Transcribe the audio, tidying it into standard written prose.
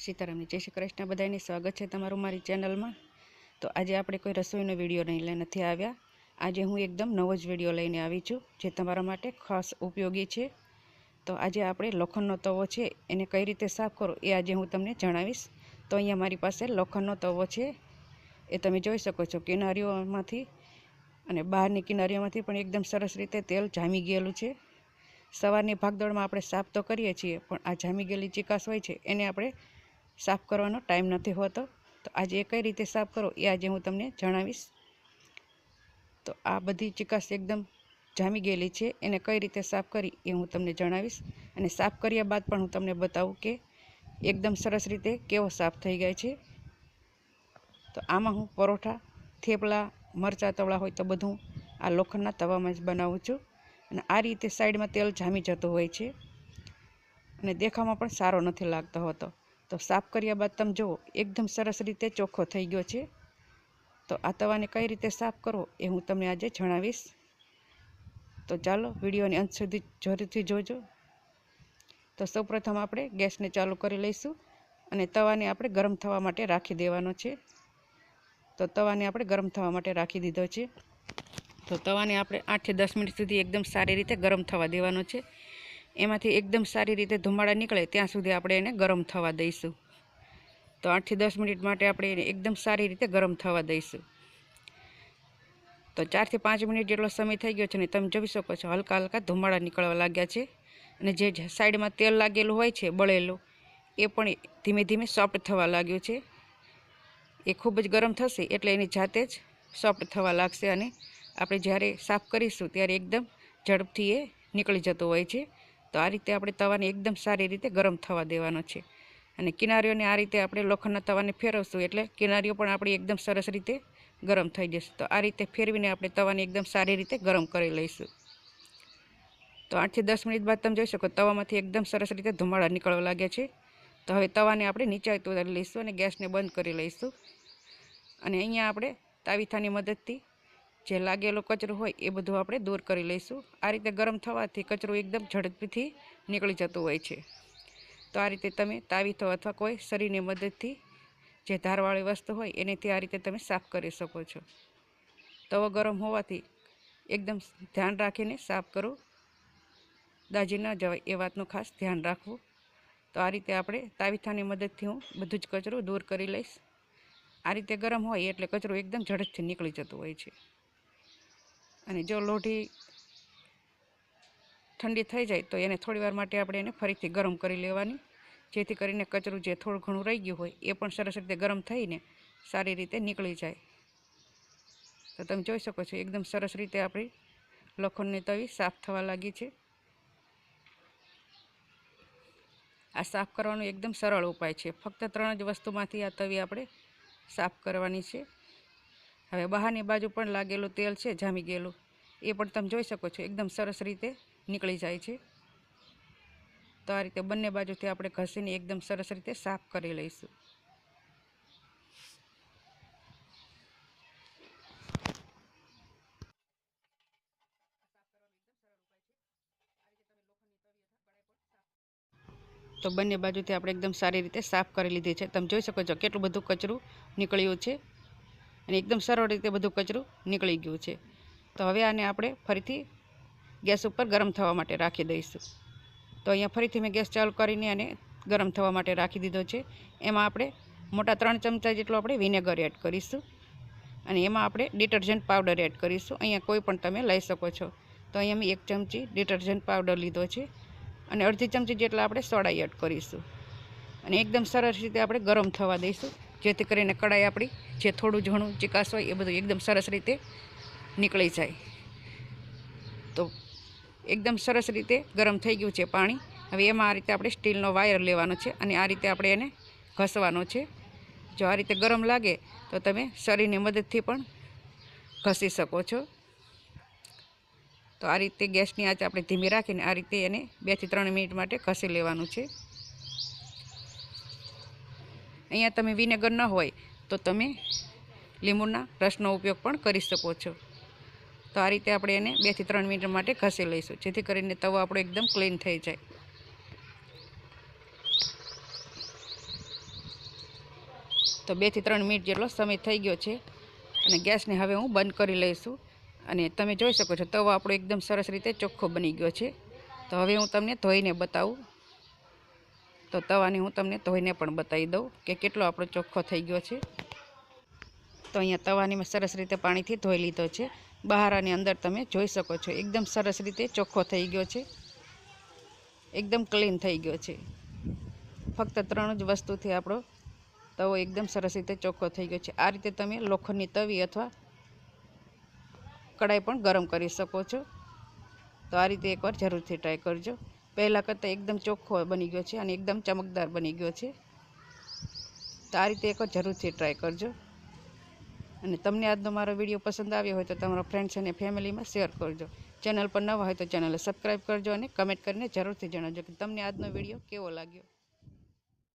સીતારામની જય શ્રી કૃષ્ણ બધાને સ્વાગત છે તમારું મારી ચેનલમાં। તો આજે આપણે કોઈ રસોઈનો વિડીયો લઈને નથી આવ્યા। આજે હું એકદમ નવો જ વિડીયો લઈને આવી છું જે તમારા માટે ખાસ ઉપયોગી છે। તો આજે આપણે લોખંડનો તવો છે એને કઈ રીતે સાફ કરો એ આજે હું તમને જણાવીશ। તો અહીંયા મારી પાસે લોખંડનો તવો છે, એ તમે જોઈ શકો છો કિનારીઓમાંથી અને બહારની કિનારીઓમાંથી પણ એકદમ સરસ રીતે તેલ જામી ગયેલું છે। સવારની ભાગદોડમાં આપણે સાફ તો કરીએ છીએ, પણ આ જામી ગયેલી ચીકાશ હોય છે એને આપણે સાફ કરવાનો ટાઈમ નથી હોતો। તો આજે એ કઈ રીતે સાફ કરો એ આજે હું તમને જણાવીશ। તો આ બધી ચીકાશ એકદમ જામી ગયેલી છે, એને કઈ રીતે સાફ કરી એ હું તમને જણાવીશ। અને સાફ કર્યા બાદ પણ હું તમને બતાવું કે એકદમ સરસ રીતે કેવો સાફ થઈ જાય છે। તો આમાં હું પરોઠા, થેપલા, મરચાં તવળા હોય તો બધું આ લોખંડના તવામાં જ બનાવું છું। અને આ રીતે સાઈડમાં તેલ જામી જતું હોય છે અને દેખાવામાં પણ સારો નથી લાગતો હોતો। તો સાફ કર્યા બાદ તમે જુઓ એકદમ સરસ રીતે ચોખ્ખો થઈ ગયો છે। તો આ તવાને કઈ રીતે સાફ કરવો એ હું તમને આજે જણાવીશ। તો ચાલો વિડીયોની અંત સુધી જરૂરથી જોજો। તો સૌપ્રથમ આપણે ગેસને ચાલુ કરી લઈશું અને તવાને આપણે ગરમ થવા માટે રાખી દેવાનો છે। તો તવાને આપણે ગરમ થવા માટે રાખી દીધો છે। તો તવાને આપણે 8 થી 10 મિનિટ સુધી એકદમ સારી રીતે ગરમ થવા દેવાનો છે। એમાંથી એકદમ સારી રીતે ધુમાડા નીકળે ત્યાં સુધી આપણે એને ગરમ થવા દઈશું। તો 8 થી 10 મિનિટ માટે આપણે એને એકદમ સારી રીતે ગરમ થવા દઈશું। તો 4 થી 5 મિનિટ જેટલો સમય થઈ ગયો છે ને તમે જોઈ શકો છો હલકા હલકા ધુમાડા નીકળવા લાગ્યા છે અને જે સાઈડમાં તેલ લાગેલું હોય છે બળેલું એ પણ ધીમે ધીમે સોફ્ટ થવા લાગ્યું છે। એ ખૂબ જ ગરમ થશે એટલે એની જાતે જ સોફ્ટ થવા લાગશે અને આપણે જ્યારે સાફ કરીશું ત્યારે એકદમ ઝડપથી એ નીકળી જતો હોય છે। તો આ રીતે આપણે તવાને એકદમ સારી રીતે ગરમ થવા દેવાનો છે અને કિનારીઓને આ રીતે આપણે લોખંડના તવાને ફેરવશું એટલે કિનારીઓ પણ આપણી એકદમ સરસ રીતે ગરમ થઈ જશે। તો આ રીતે ફેરવીને આપણે તવાને એકદમ સારી રીતે ગરમ કરી લઈશું। તો 8 થી 10 મિનિટ બાદ તમે જોઈ શકો તવામાંથી એકદમ સરસ રીતે ધુમાડા નીકળવા લાગ્યા છે। તો હવે તવાને આપણે નીચે ઉતારી લઈશું અને ગેસને બંધ કરી લઈશું અને અહીંયા આપણે તાવીથાની મદદથી જે લાગેલો કચરો હોય એ બધું આપણે દૂર કરી લઈશું। આ રીતે ગરમ થવાથી કચરો એકદમ ઝડપથી નીકળી જતું હોય છે। તો આ રીતે તમે તાવીથો અથવા કોઈ સરીની મદદથી જે ધારવાળી વસ્તુ હોય એનેથી આ રીતે તમે સાફ કરી શકો છો। તવો ગરમ હોવાથી એકદમ ધ્યાન રાખીને સાફ કરો, દાજી ન જવાય એ વાતનું ખાસ ધ્યાન રાખવું। તો આ રીતે આપણે તાવીથાની મદદથી હું બધું જ કચરો દૂર કરી લઈશ। આ રીતે ગરમ હોય એટલે કચરો એકદમ ઝડપથી નીકળી જતો હોય છે અને જો લોઢી ઠંડી થઈ જાય તો એને થોડીવાર માટે આપણે એને ફરીથી ગરમ કરી લેવાની, જેથી કરીને કચરું જે થોડું ઘણું રહી ગયું હોય એ પણ સરસ રીતે ગરમ થઈને સારી રીતે નીકળી જાય। તો તમે જોઈ શકો છો એકદમ સરસ રીતે આપણી લોખંડની તવી સાફ થવા લાગી છે। આ સાફ કરવાનો એકદમ સરળ ઉપાય છે, ફક્ત 3 જ વસ્તુમાંથી આ તવી આપણે સાફ કરવાની છે। હવે બહારની બાજુ પણ લાગેલું તેલ છે જામી ગયેલું એ પણ તમે જોઈ શકો છો એકદમ સરસ રીતે નીકળી જાય છે। તો આ રીતે બંને બાજુથી આપણે ઘસીને એકદમ સરસ રીતે સાફ કરી લઈશું। તો બંને બાજુથી આપણે એકદમ સારી રીતે સાફ કરી લીધી છે। તમે જોઈ શકો છો કેટલું બધું કચરું નીકળ્યું છે અને એકદમ સરળ રીતે બધું કચરું નીકળી ગયું છે। તો હવે આને આપણે ફરીથી ગેસ ઉપર ગરમ થવા માટે રાખી દઈશું। તો અહીંયા ફરીથી મેં ગેસ ચાલુ કરીને આને ગરમ થવા માટે રાખી દીધો છે। એમાં આપણે મોટા 3 ચમચા જેટલો આપણે વિનેગર એડ કરીશું અને એમાં આપણે ડિટર્જન્ટ પાવડર એડ કરીશું। અહીંયા કોઈ પણ તમે લઈ શકો છો। તો અહીંયા મેં 1 ચમચી ડિટર્જન્ટ પાવડર લીધો છે અને અડધી ચમચી જેટલા આપણે સોડા એડ કરીશું અને એકદમ સરસ રીતે આપણે ગરમ થવા દઈશું, જેથી કરીને કડાઈ આપણી જે થોડું ઘણું ચીકાશ હોય એ બધું એકદમ સરસ રીતે નીકળી જાય। તો એકદમ સરસ રીતે ગરમ થઈ ગયું છે પાણી। હવે એમાં આ રીતે આપણે સ્ટીલનો વાયર લેવાનો છે અને આ રીતે આપણે એને ઘસવાનો છે। જો આ રીતે ગરમ લાગે તો તમે સરીની મદદથી પણ ઘસી શકો છો। તો આ રીતે ગેસની આંચ આપણે ધીમી રાખીને આ રીતે એને 2 થી 3 મિનિટ માટે ઘસી લેવાનું છે। અહીંયા તમે વિનેગર ન હોય તો તમે લીંબુના રસનો ઉપયોગ પણ કરી શકો છો। તો આ રીતે આપણે એને 2 થી 3 મિનિટ માટે ઘસી લઈશું, જેથી કરીને તવો આપણો એકદમ ક્લીન થઈ જાય। તો 2 થી 3 મિનિટ જેટલો સમય થઈ ગયો છે અને ગેસને હવે હું બંધ કરી લઈશું. અને તમે જોઈ શકો છો તવો આપણો એકદમ સરસ રીતે ચોખ્ખો બની ગયો છે. તો હવે હું તમને ધોઈને બતાવું. તો તવાને હું તમને ધોઈને પણ બતાવી દઉં કે કેટલો આપણો ચોખ્ખો થઈ ગયો છે. તો અહીંયા તવાને મેં સરસ રીતે પાણીથી ધોઈ લીધો છે. બહાર અને અંદર તમે જોઈ શકો છો એકદમ સરસ રીતે ચોખ્ખો થઈ ગયો છે. એકદમ ક્લીન થઈ ગયો છે. ફક્ત 3 જ વસ્તુથી આપણો તવો એકદમ સરસ રીતે ચોખ્ખો થઈ ગયો છે. આ રીતે તમે લોખંડની તવી અથવા કડાઈ પણ ગરમ કરી શકો છો. તો આ રીતે એકવાર જરૂરથી ટ્રાય કરજો. પહેલાં કરતાં એકદમ ચોખ્ખો બની ગયો છે અને એકદમ ચમકદાર બની ગયો છે. તો આ રીતે એકવાર જરૂરથી ટ્રાય કરજો. અને તમને આજનો મારો વિડીયો પસંદ આવ્યો હોય તો તમારા ફ્રેન્ડ્સ અને ફેમિલીમાં શેર કરજો. ચેનલ પર નવા હોય તો ચેનલને સબસ્ક્રાઈબ કરજો અને કમેન્ટ કરીને જરૂરથી જણાવજો કે તમને આજનો વિડીયો કેવો લાગ્યો.